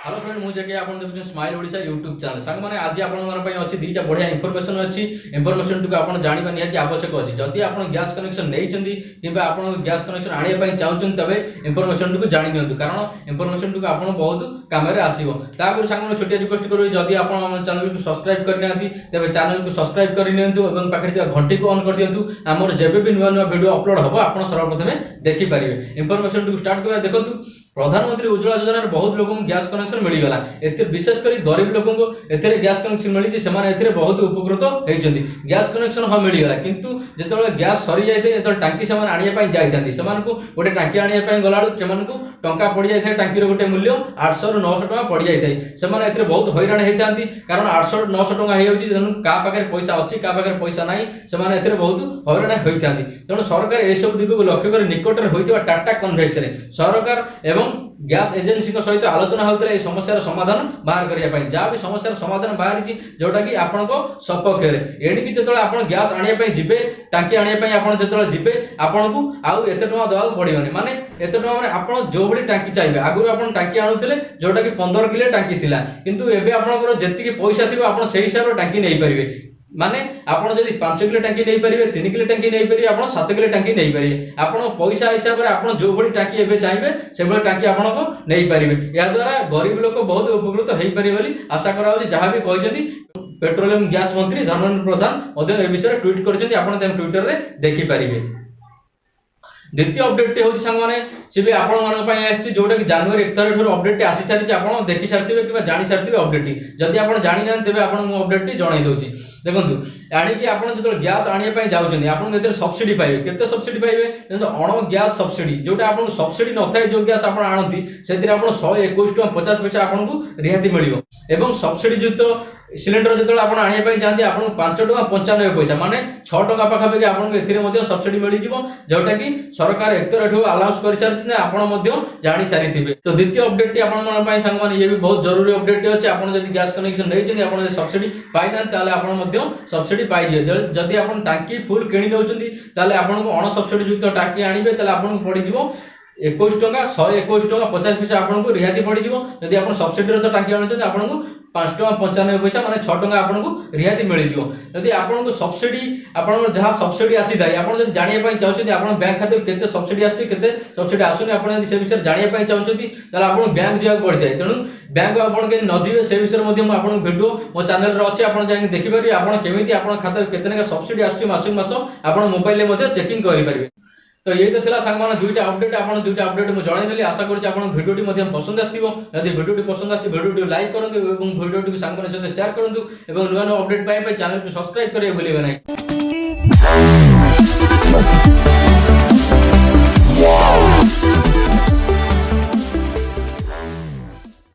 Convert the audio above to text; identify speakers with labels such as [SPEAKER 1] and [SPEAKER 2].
[SPEAKER 1] Hello friend मुझे आप देखते स्माइल ओडिशा यूट्यूब चैनल सांग मैंने आज आपंप अच्छी दुईटा बढ़िया इनफर्मेशन अच्छी इनफर्मेशन टी आप जानवा निहाती आवश्यक अच्छी जदि आप गैस कनेक्शन नहीं कि आप गैस कनेक्शन आने चाहते तेज इनफर्मेशन टी जाणी नि कारण इनफर्मेशन टी आप बहुत कम आसो ताकि सांग मैंने छोटिया रिक्वेस्ट करेंगे जदि आप चैनल को सब्सक्राइब करना तेज चैनल को सब्सक्राइब कर पाखे घंटी को ऑन कर दिंतु आमर जब भी नुआ नुआ वीडियो अपलोड हम आप सर्वप्रथम देखिपारे इनफर्मेशन टी स्टार्ट कर देखो प्रधानमंत्री उज्ज्वला योजना बहुत लोगों गैस कनेक्शन मिलगला विशेषकर गरीब लोगों को गैस कनेक्शन मिली से बहुत उपकृत होती गैस कनेक्शन हाँ मिलगला किंतु जो गैस सरी जाए जो टांकी से आने जाती गोटे टांकी आने गला टंका पड़ जाए टांकीर गोटे मूल्य 800 ରୁ 900 टका पड़ जाए से बहुत हैरान होती कारण 800 ରୁ 900 टका हो क्या पाखे पैसा अच्छी क्या पाखे पैसा ना से बहुत हैरान होती तेणु सरकार यह सब दिग को लक्ष्य कर निकटर होता टाटा कन्वेक्शन सरकार एवं गैस एजेंसी सहित आलोचना होता है समस्या समाधान बाहर करने जहाँ भी समस्या समाधान बाहरी जोटा कि आपण सपक्ष एणिकी जो आप गैस आने जी टांकी आने जो जी आपन को आउ एत टका देवा पड़ोनी माने एत टका मैंने आप जो भी टांकी चाहिए आगुरी आप टांकी आणुते जोटा कि 15 किलो टांकी थिला किंतु एबे आपनकर जेतिकी पैसा थिबो आप से हिसाब रे टांकी नहीं पारिबे माने आपन जदि 5 किलो टांकी नहीं पारिबे 3 किलो टांकी नहीं पारिबे आपन 7 किलो टांकी नहीं पारिबे आपन पैसा हिसाब रे आपन जो भली टांकी एबे चाहिए से भली टांकी आपन को नहीं पारिबे या द्वारा गरीब लोक बहुत उपकृत होई पारिबे बोली आशा करा जहाँ भी कहजती पेट्रोलियम गैस मंत्री धर्मेंद्र प्रधान ए विषय ट्वीट करछन्ती आपन ट्विटर रे देखि पारिबे। द्वितीय अपडेट हूँ सांगे सी भी आपंट जोटा कि जनवरी 1 तारिख अपडेट आसी सारी आप देखी सारी कि जानी सारी अपडेट जदि आप जानी ना तेज आपको अपडेट जन दूसरी देखो आणिकी आप जो गैस आने जाऊँच आप सब्सिडी पाइबे केते सब्सिडी पाइबे अण गैस सब्सिडी जोटा आप सब्सिडी न था जो गैस आप आनती से 121 टका 50 पैसा आपको रिहाती मिल एवं सब्सिडी युक्त सिलेंडर जो आप आने चाहते आपको 5 टका 95 पैसा माने 6 टका पाखापाखि आपको सब्सिडी मिल जोटा कि सरकार 1 तारिख अलाउंस कर सारी आप जानी सारी तो द्वितीय अपडेट आप ये भी बहुत जरूरी अपडेट अच्छे आप गैस कनेक्शन नहीं आप सब्सिडी पाइना आप सब्सिडी पाइजे जदि आप टांकी फुल किणी नौकरी आपको अण सब्सिडी युक्त टांकी आने आपको पड़ 21 टका 121 टका 50 पैसा आपको रिहाती पड़ जदि आप सब्सिडी तो टांकी आने आपको 5 टका 95 पैसा माने 6 टका आपको रिहाती मिल जदि आपको सब्सिडी आप जहाँ सब्सिडी आसी थाए आप जानापी चाहते आप बैंक खाते केते सब्सिडी आसती सब्सिडी आसुनी आप विषय जानापी चाहते आपको बैंक जावाक पड़ता है तेणु बैंक आप नजीबे से विषय में भिडियो मो चैनल अच्छे आप देखिपारे आप केमी आप खाते केते सब्सिडी आसुची मास आप मोबाइल चेकिंग करेंगे। तो ये तो सांग मैंने दुईटा अपडेट मुझे जनईदेली आशा करूँ भिडियो पसंद आसो भिडियो पसंद भिडियो लाइक करूँ भिडियो सांग सहित शेयर करूँ नुआ नुआ अपडेट पाई चैनल को सब्सक्राइब करेंगे भूलेंगे ना।